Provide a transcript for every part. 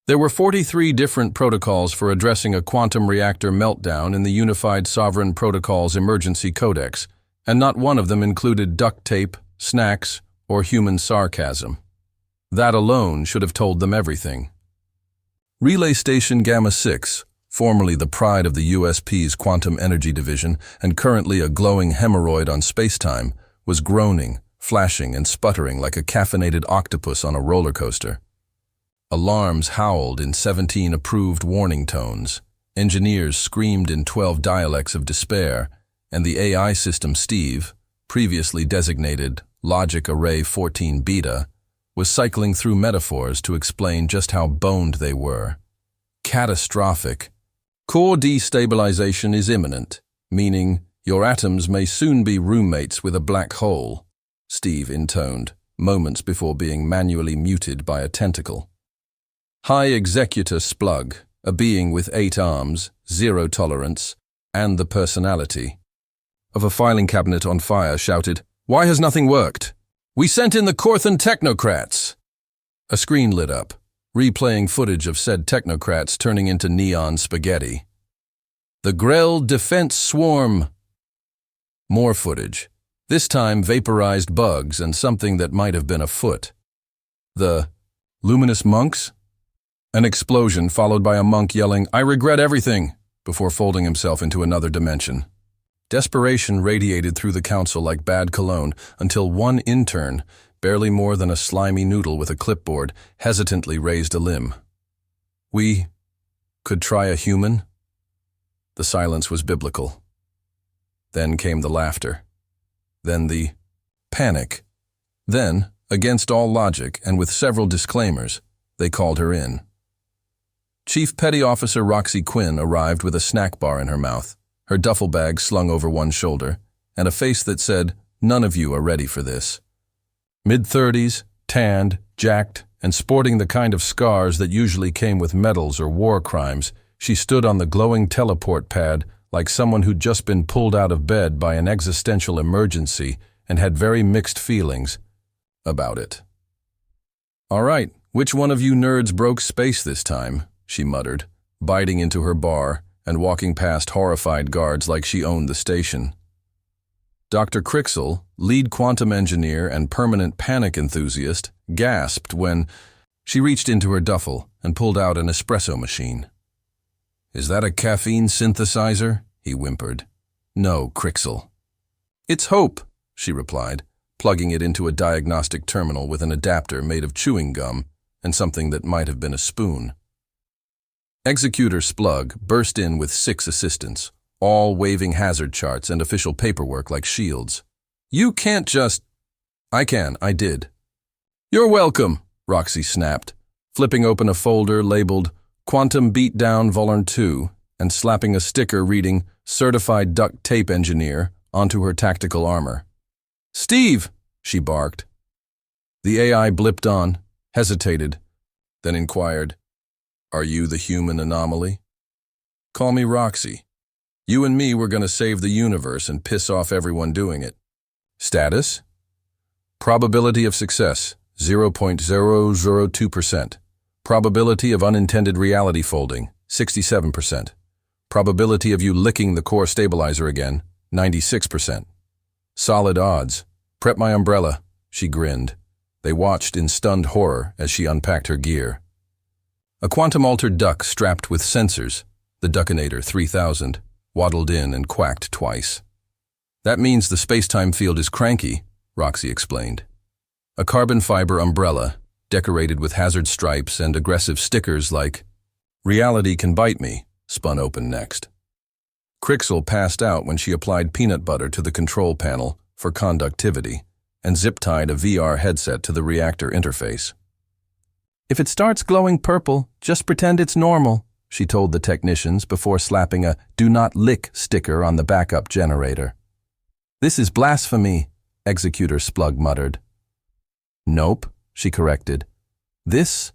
There were 43 different protocols for addressing a quantum reactor meltdown in the Unified Sovereign Protocols Emergency Codex, and not one of them included duct tape, snacks, or human sarcasm. That alone should have told them everything. Relay Station Gamma 6, formerly the pride of the USP's Quantum Energy Division and currently a glowing hemorrhoid on spacetime, was groaning, flashing, and sputtering like a caffeinated octopus on a roller coaster. Alarms howled in 17 approved warning tones, engineers screamed in 12 dialects of despair, and the AI system Steve, previously designated Logic Array 14 Beta, was cycling through metaphors to explain just how boned they were. Catastrophic. Core destabilization is imminent, meaning your atoms may soon be roommates with a black hole, Steve intoned, moments before being manually muted by a tentacle. High Executor Splug, a being with 8 arms, 0 tolerance, and the personality of a filing cabinet on fire, shouted, "Why has nothing worked? We sent in the Corthan technocrats!" A screen lit up, replaying footage of said technocrats turning into neon spaghetti. The Grell Defense Swarm. More footage, this time vaporized bugs and something that might have been a foot. The Luminous Monks? An explosion followed by a monk yelling, "I regret everything," before folding himself into another dimension. Desperation radiated through the council like bad cologne until one intern, barely more than a slimy noodle with a clipboard, hesitantly raised a limb. "We could try a human?" The silence was biblical. Then came the laughter. Then the panic. Then, against all logic and with several disclaimers, they called her in. Chief Petty Officer Roxy Quinn arrived with a snack bar in her mouth, her duffel bag slung over one shoulder, and a face that said, "None of you are ready for this." Mid-30s, tanned, jacked, and sporting the kind of scars that usually came with medals or war crimes, she stood on the glowing teleport pad like someone who'd just been pulled out of bed by an existential emergency and had very mixed feelings about it. "All right, which one of you nerds broke space this time?" she muttered, biting into her bar and walking past horrified guards like she owned the station. Dr. Crixel, lead quantum engineer and permanent panic enthusiast, gasped when she reached into her duffel and pulled out an espresso machine. "Is that a caffeine synthesizer?" he whimpered. "No, Crixel." "It's Hope," she replied, plugging it into a diagnostic terminal with an adapter made of chewing gum and something that might have been a spoon. Executor Splug burst in with 6 assistants, all waving hazard charts and official paperwork like shields. "You can't just—" "I can, I did." "You're welcome," Roxy snapped, flipping open a folder labeled Quantum Beatdown Volern 2 and slapping a sticker reading Certified Duct Tape Engineer onto her tactical armor. "Steve!" she barked. The AI blipped on, hesitated, then inquired, "Are you the human anomaly?" "Call me Roxy. You and me were going to save the universe and piss off everyone doing it." "Status?" "Probability of success, 0.002%. Probability of unintended reality folding, 67%. Probability of you licking the core stabilizer again, 96%. Solid odds. Prep my umbrella," she grinned. They watched in stunned horror as she unpacked her gear. A quantum-altered duck strapped with sensors, the Duckinator 3000, waddled in and quacked twice. "That means the space-time field is cranky," Roxy explained. A carbon fiber umbrella, decorated with hazard stripes and aggressive stickers like, "Reality can bite me," spun open next. Crixel passed out when she applied peanut butter to the control panel for conductivity and zip-tied a VR headset to the reactor interface. "If it starts glowing purple, just pretend it's normal," she told the technicians before slapping a "Do Not Lick" sticker on the backup generator. "This is blasphemy," Executor Splug muttered. "Nope," she corrected. "This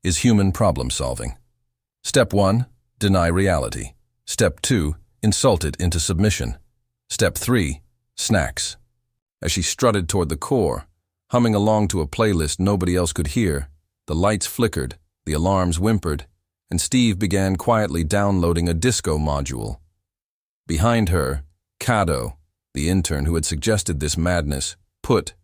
is human problem-solving. Step 1, deny reality. Step 2, insult it into submission. Step 3, snacks." As she strutted toward the core, humming along to a playlist nobody else could hear, the lights flickered The alarms whimpered, and Steve began quietly downloading a disco module. Behind her, Cato, the intern who had suggested this madness, put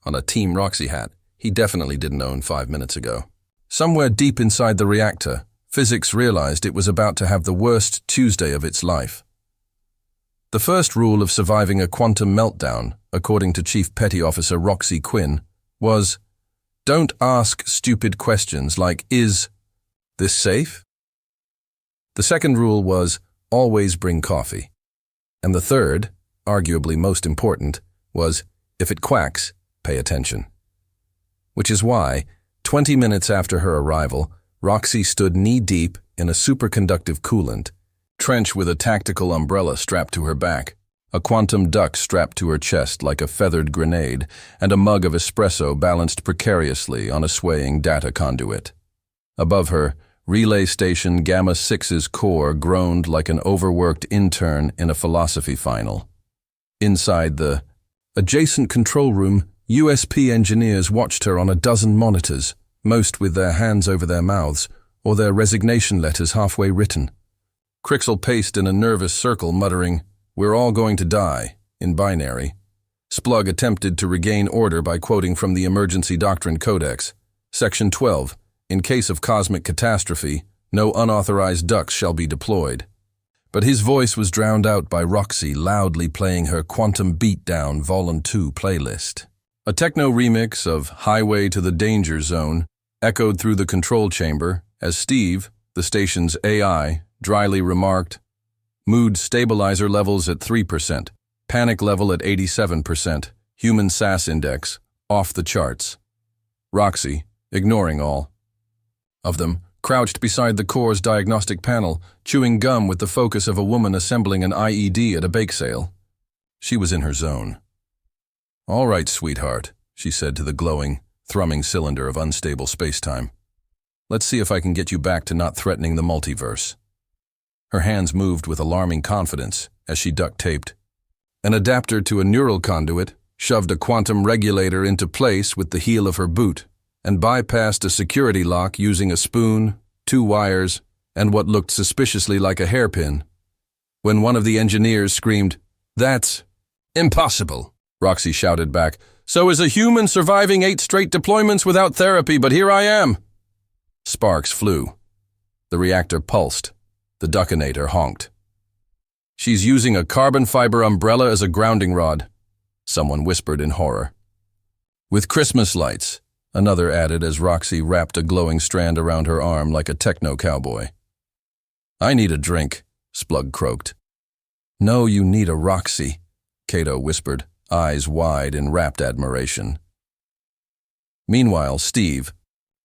on a Team Roxy hat he definitely didn't own 5 minutes ago. Somewhere deep inside the reactor, physics realized it was about to have the worst Tuesday of its life. The first rule of surviving a quantum meltdown, according to Chief Petty Officer Roxy Quinn, was, don't ask stupid questions like, is this safe? The second rule was, always bring coffee. And the third, arguably most important, was, if it quacks, pay attention. Which is why, 20 minutes after her arrival, Roxy stood knee-deep in a superconductive coolant, trench with a tactical umbrella strapped to her back, a quantum duck strapped to her chest like a feathered grenade, and a mug of espresso balanced precariously on a swaying data conduit. Above her, Relay Station Gamma 6's core groaned like an overworked intern in a philosophy final. Inside the adjacent control room, USP engineers watched her on a dozen monitors, most with their hands over their mouths or their resignation letters halfway written. Crixel paced in a nervous circle, muttering, "We're all going to die," in binary. Splug attempted to regain order by quoting from the Emergency Doctrine Codex, Section 12, in case of cosmic catastrophe, no unauthorized ducks shall be deployed. But his voice was drowned out by Roxy loudly playing her Quantum Beatdown Vol. 2 playlist. A techno remix of Highway to the Danger Zone echoed through the control chamber as Steve, the station's AI, dryly remarked, "Mood stabilizer levels at 3%, panic level at 87%, human SAS index, off the charts." Roxy, ignoring all of them, crouched beside the core's diagnostic panel, chewing gum with the focus of a woman assembling an IED at a bake sale. She was in her zone. "All right, sweetheart," she said to the glowing, thrumming cylinder of unstable spacetime. "Let's see if I can get you back to not threatening the multiverse." Her hands moved with alarming confidence as she duct-taped an adapter to a neural conduit, shoved a quantum regulator into place with the heel of her boot, and bypassed a security lock using a spoon, 2 wires, and what looked suspiciously like a hairpin. When one of the engineers screamed, "That's impossible," Roxy shouted back, "So is a human surviving 8 straight deployments without therapy, but here I am." Sparks flew. The reactor pulsed. The duckinator honked. "She's using a carbon fiber umbrella as a grounding rod," someone whispered in horror. "With Christmas lights," another added as Roxy wrapped a glowing strand around her arm like a techno-cowboy. "I need a drink," Splug croaked. "No, you need a Roxy," Cato whispered, eyes wide in rapt admiration. Meanwhile, Steve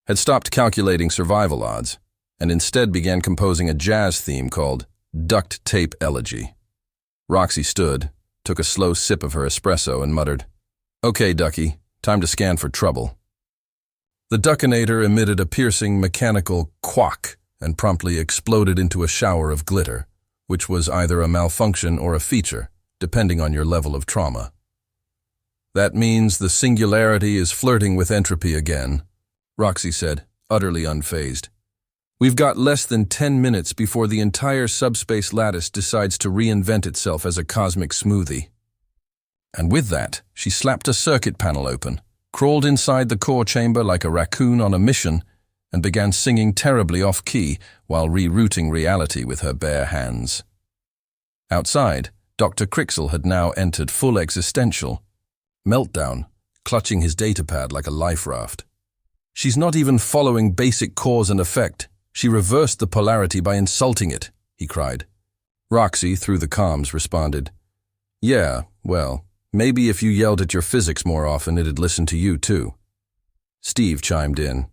had stopped calculating survival odds and instead began composing a jazz theme called Duct Tape Elegy. Roxy stood, took a slow sip of her espresso and muttered, "Okay, Ducky, time to scan for trouble." The duckinator emitted a piercing mechanical quack and promptly exploded into a shower of glitter, which was either a malfunction or a feature, depending on your level of trauma. "That means the singularity is flirting with entropy again," Roxy said, utterly unfazed. "We've got less than 10 minutes before the entire subspace lattice decides to reinvent itself as a cosmic smoothie." And with that, she slapped a circuit panel open, crawled inside the core chamber like a raccoon on a mission, and began singing terribly off-key while rerouting reality with her bare hands. Outside, Dr. Crixel had now entered full existential meltdown, clutching his datapad like a life raft. "She's not even following basic cause and effect. She reversed the polarity by insulting it," he cried. Roxy, through the comms, responded, "Yeah, well, maybe if you yelled at your physics more often, it'd listen to you too." Steve chimed in.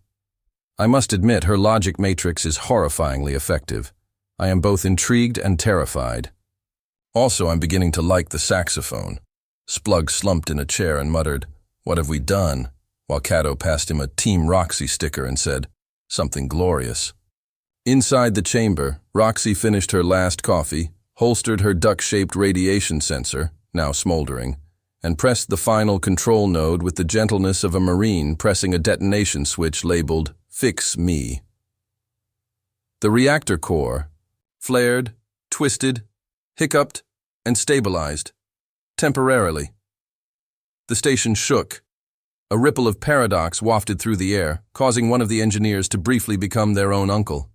"I must admit her logic matrix is horrifyingly effective. I am both intrigued and terrified. Also, I'm beginning to like the saxophone." Splug slumped in a chair and muttered, "What have we done?" while Cato passed him a Team Roxy sticker and said, "Something glorious." Inside the chamber, Roxy finished her last coffee, holstered her duck-shaped radiation sensor, now smoldering, and pressed the final control node with the gentleness of a Marine pressing a detonation switch labeled "Fix Me." The reactor core flared, twisted, hiccuped, and stabilized, temporarily. The station shook. A ripple of paradox wafted through the air, causing one of the engineers to briefly become their own uncle.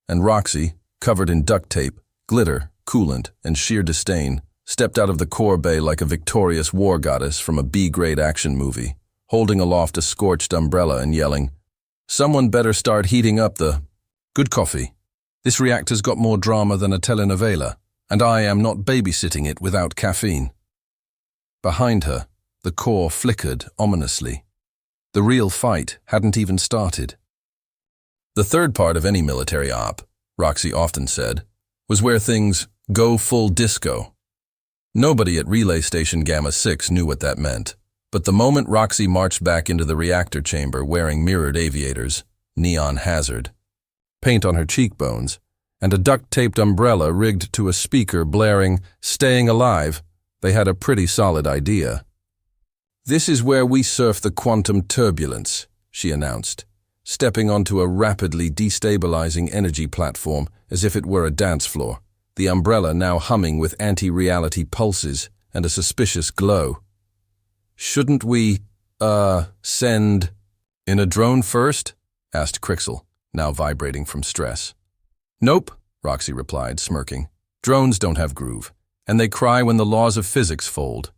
And Roxy, covered in duct tape, glitter, coolant, and sheer disdain, stepped out of the core bay like a victorious war goddess from a B-grade action movie, holding aloft a scorched umbrella and yelling, "Someone better start heating up the good coffee. This reactor's got more drama than a telenovela, and I am not babysitting it without caffeine." Behind her, the core flickered ominously. The real fight hadn't even started. The third part of any military op, Roxy often said, was where things go full disco. Nobody at Relay Station Gamma 6 knew what that meant, but the moment Roxy marched back into the reactor chamber wearing mirrored aviators, neon hazard, paint on her cheekbones, and a duct-taped umbrella rigged to a speaker blaring, "Staying alive," they had a pretty solid idea. "This is where we surf the quantum turbulence," she announced, stepping onto a rapidly destabilizing energy platform as if it were a dance floor, the umbrella now humming with anti-reality pulses and a suspicious glow. "Shouldn't we, send in a drone first?" asked Crixel, now vibrating from stress. "Nope," Roxy replied, smirking. "Drones don't have groove, and they cry when the laws of physics fold."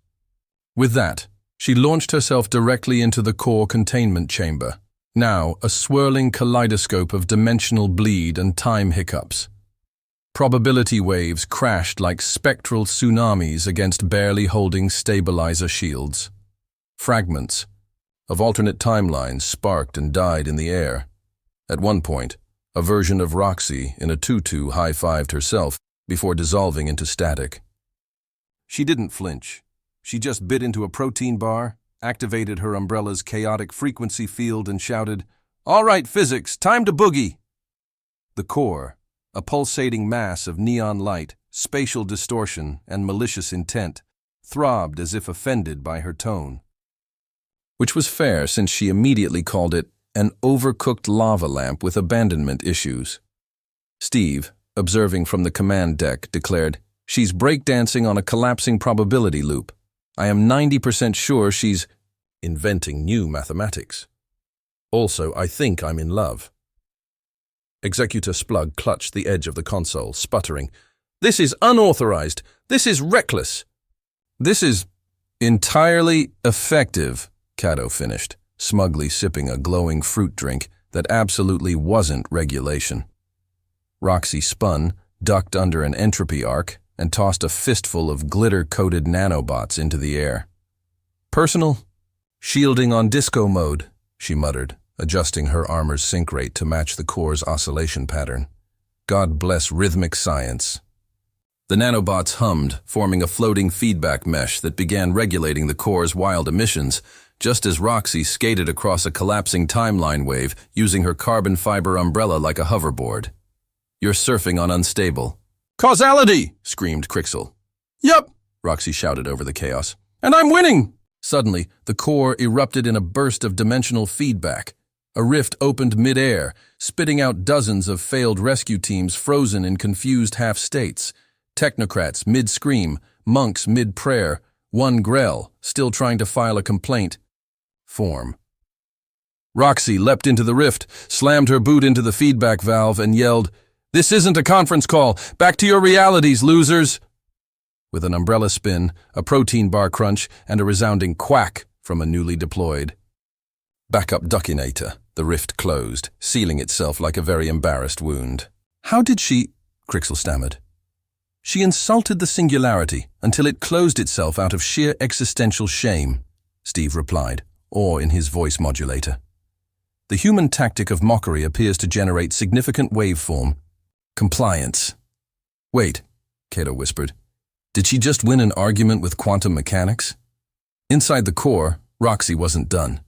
With that, she launched herself directly into the core containment chamber, now a swirling kaleidoscope of dimensional bleed and time hiccups. Probability waves crashed like spectral tsunamis against barely holding stabilizer shields. Fragments of alternate timelines sparked and died in the air. At one point, a version of Roxy in a tutu high-fived herself before dissolving into static. She didn't flinch. She just bit into a protein bar, activated her umbrella's chaotic frequency field, and shouted, "All right, physics, time to boogie!" The core, a pulsating mass of neon light, spatial distortion, and malicious intent, throbbed as if offended by her tone. Which was fair, since she immediately called it an overcooked lava lamp with abandonment issues. Steve, observing from the command deck, declared, "She's breakdancing on a collapsing probability loop. I am 90% sure she's inventing new mathematics. Also, I think I'm in love." Executor Splug clutched the edge of the console, sputtering, "This is unauthorized. This is reckless." "This is entirely effective," Cato finished, smugly sipping a glowing fruit drink that absolutely wasn't regulation. Roxy spun, ducked under an entropy arc, and tossed a fistful of glitter-coated nanobots into the air. "Personal? Shielding on disco mode," she muttered, adjusting her armor's sync rate to match the core's oscillation pattern. God bless rhythmic science. The nanobots hummed, forming a floating feedback mesh that began regulating the core's wild emissions, just as Roxy skated across a collapsing timeline wave using her carbon fiber umbrella like a hoverboard. "You're surfing on unstable." "Causality!" screamed Crixel. "Yep," Roxy shouted over the chaos. "And I'm winning!" Suddenly, the core erupted in a burst of dimensional feedback. A rift opened mid-air, spitting out dozens of failed rescue teams frozen in confused half-states. Technocrats mid-scream, monks mid-prayer, one grell, still trying to file a complaint. Form. Roxy leapt into the rift, slammed her boot into the feedback valve, and yelled, "This isn't a conference call! Back to your realities, losers!" With an umbrella spin, a protein bar crunch, and a resounding quack from a newly deployed backup duckinator, the rift closed, sealing itself like a very embarrassed wound. "How did she—" Crixel stammered. "She insulted the singularity until it closed itself out of sheer existential shame," Steve replied, awe in his voice modulator. "The human tactic of mockery appears to generate significant waveform compliance." "Wait," Cato whispered. "Did she just win an argument with quantum mechanics?" Inside the core, Roxy wasn't done.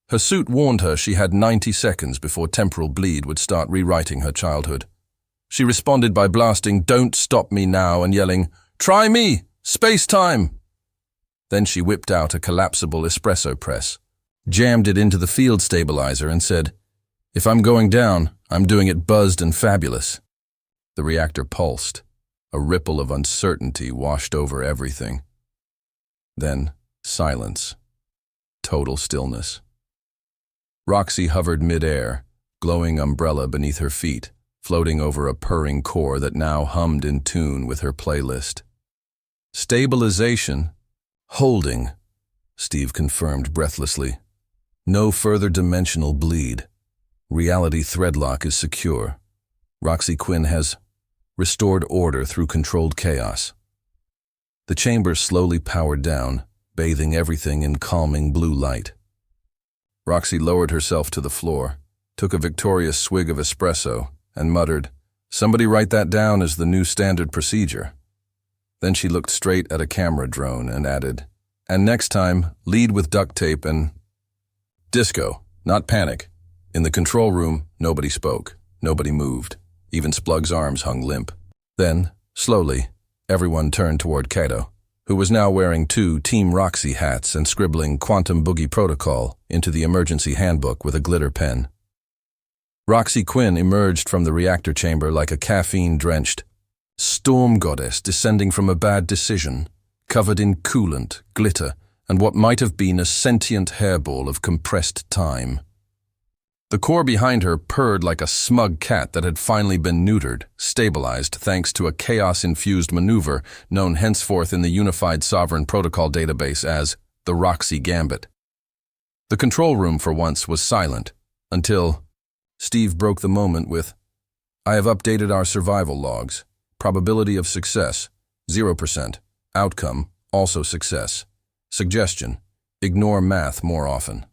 Her suit warned her she had 90 seconds before temporal bleed would start rewriting her childhood. She responded by blasting "Don't stop me now" and yelling, "Try me! Space-time!" Then she whipped out a collapsible espresso press, jammed it into the field stabilizer, and said, If I'm going down, I'm doing it buzzed and fabulous. The reactor pulsed. A ripple of uncertainty washed over everything. Then, silence. Total stillness. Roxy hovered mid-air, glowing umbrella beneath her feet, floating over a purring core that now hummed in tune with her playlist. Stabilization. Holding, Steve confirmed breathlessly. No further dimensional bleed. Reality threadlock is secure. Roxy Quinn has restored order through controlled chaos. The chamber slowly powered down, bathing everything in calming blue light. Roxy lowered herself to the floor, took a victorious swig of espresso, and muttered, "Somebody write that down as the new standard procedure." Then she looked straight at a camera drone and added, "And next time, lead with duct tape and..." Disco, not panic. In the control room, nobody spoke, nobody moved. Even Splug's arms hung limp. Then, slowly, everyone turned toward Kato, who was now wearing 2 Team Roxy hats and scribbling Quantum Boogie Protocol into the emergency handbook with a glitter pen. Roxy Quinn emerged from the reactor chamber like a caffeine-drenched storm goddess descending from a bad decision, covered in coolant, glitter, and what might have been a sentient hairball of compressed time. The core behind her purred like a smug cat that had finally been neutered, stabilized thanks to a chaos-infused maneuver known henceforth in the Unified Sovereign Protocol database as the Roxy Gambit. The control room for once was silent, until Steve broke the moment with, "I have updated our survival logs. Probability of success, 0%. Outcome, also success. Suggestion, ignore math more often."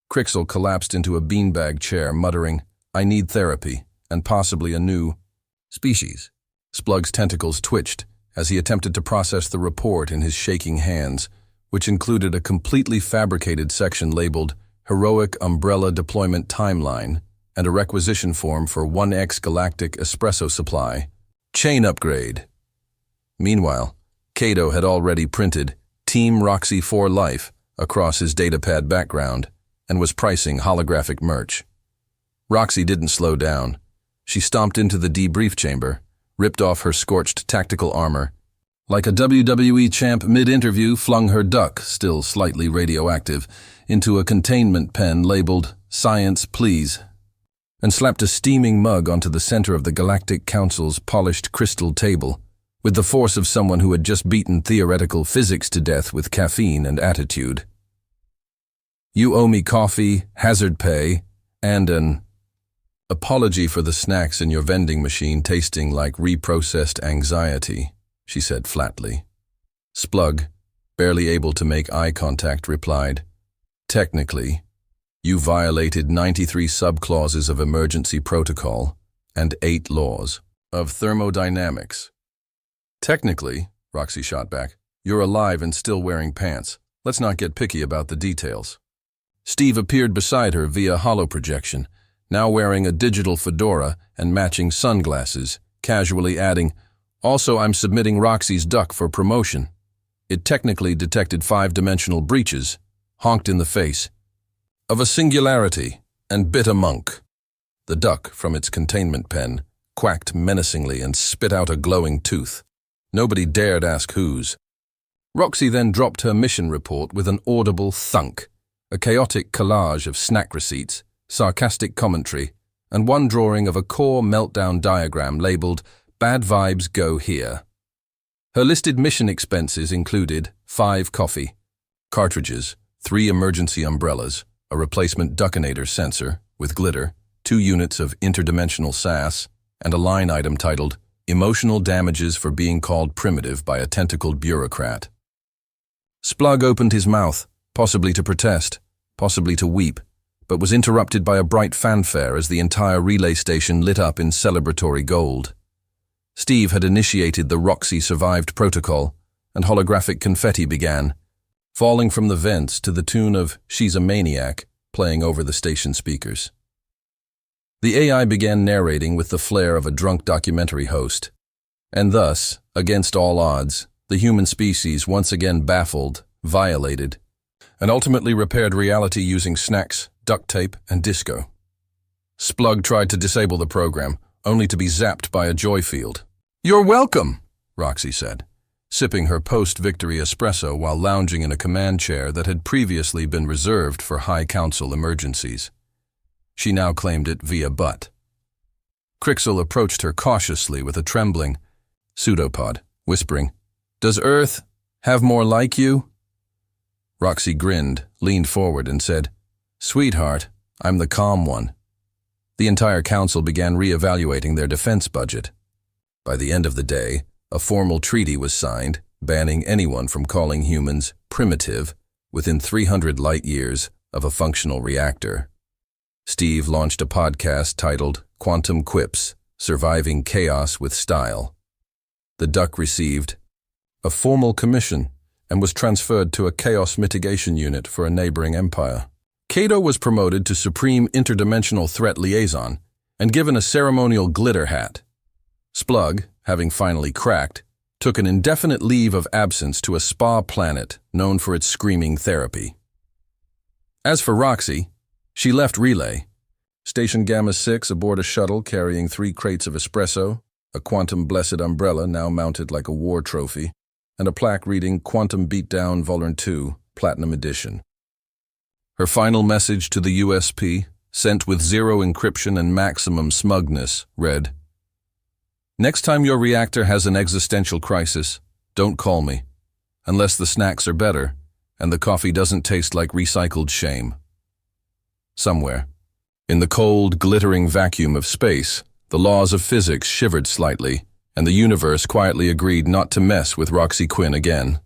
Crixel collapsed into a beanbag chair, muttering, "I need therapy, and possibly a new species." Splug's tentacles twitched as he attempted to process the report in his shaking hands, which included a completely fabricated section labeled Heroic Umbrella Deployment Timeline and a requisition form for 1X Galactic Espresso Supply. Chain upgrade. Meanwhile, Kato had already printed Team Roxy for Life across his datapad background and was pricing holographic merch. Roxy didn't slow down. She stomped into the debrief chamber, ripped off her scorched tactical armor, like a WWE champ mid-interview flung her duck, still slightly radioactive, into a containment pen labeled "Science Please," and slapped a steaming mug onto the center of the Galactic Council's polished crystal table, with the force of someone who had just beaten theoretical physics to death with caffeine and attitude. "You owe me coffee, hazard pay, and an apology for the snacks in your vending machine tasting like reprocessed anxiety," she said flatly. Splug, barely able to make eye contact, replied, "Technically, you violated 93 subclauses of emergency protocol and 8 laws of thermodynamics." "Technically," Roxy shot back, "you're alive and still wearing pants. Let's not get picky about the details." Steve appeared beside her via holoprojection, now wearing a digital fedora and matching sunglasses, casually adding, "Also, I'm submitting Roxy's duck for promotion. It technically detected 5-dimensional breaches, honked in the face of a singularity, and bit a monk." The duck, from its containment pen, quacked menacingly and spit out a glowing tooth. Nobody dared ask whose. Roxy then dropped her mission report with an audible thunk, a chaotic collage of snack receipts, sarcastic commentary, and one drawing of a core meltdown diagram labeled "Bad Vibes Go Here." Her listed mission expenses included 5 coffee, cartridges, 3 emergency umbrellas, a replacement duckinator sensor with glitter, 2 units of interdimensional SAS, and a line item titled "Emotional Damages for Being Called Primitive by a Tentacled Bureaucrat." Splug opened his mouth, possibly to protest, possibly to weep, but was interrupted by a bright fanfare as the entire relay station lit up in celebratory gold. Steve had initiated the Roxy Survived protocol, and holographic confetti began, falling from the vents to the tune of "She's a Maniac" playing over the station speakers. The AI began narrating with the flair of a drunk documentary host, and thus, against all odds, the human species once again baffled, violated, and ultimately repaired reality using snacks, duct tape, and disco. Splug tried to disable the program, only to be zapped by a joy field. "You're welcome," Roxy said, sipping her post-victory espresso while lounging in a command chair that had previously been reserved for High Council emergencies. She now claimed it via butt. Crixel approached her cautiously with a trembling pseudopod, whispering, "Does Earth have more like you?" Roxy grinned, leaned forward, and said, "Sweetheart, I'm the calm one." The entire council began re-evaluating their defense budget. By the end of the day, a formal treaty was signed, banning anyone from calling humans primitive within 300 light-years of a functional reactor. Steve launched a podcast titled Quantum Quips, Surviving Chaos with Style. The Duck received a formal commission and was transferred to a chaos mitigation unit for a neighboring empire. Cato was promoted to Supreme Interdimensional Threat Liaison and given a ceremonial glitter hat. Splug, having finally cracked, took an indefinite leave of absence to a spa planet known for its screaming therapy. As for Roxy, she left Relay. Station Gamma 6 aboard a shuttle carrying 3 crates of espresso, a Quantum Blessed umbrella now mounted like a war trophy, and a plaque reading Quantum Beatdown Volern 2, Platinum Edition. Her final message to the USP, sent with 0 encryption and maximum smugness, read, "Next time your reactor has an existential crisis, don't call me, unless the snacks are better and the coffee doesn't taste like recycled shame." Somewhere, in the cold, glittering vacuum of space, the laws of physics shivered slightly, and the universe quietly agreed not to mess with Roxy Quinn again.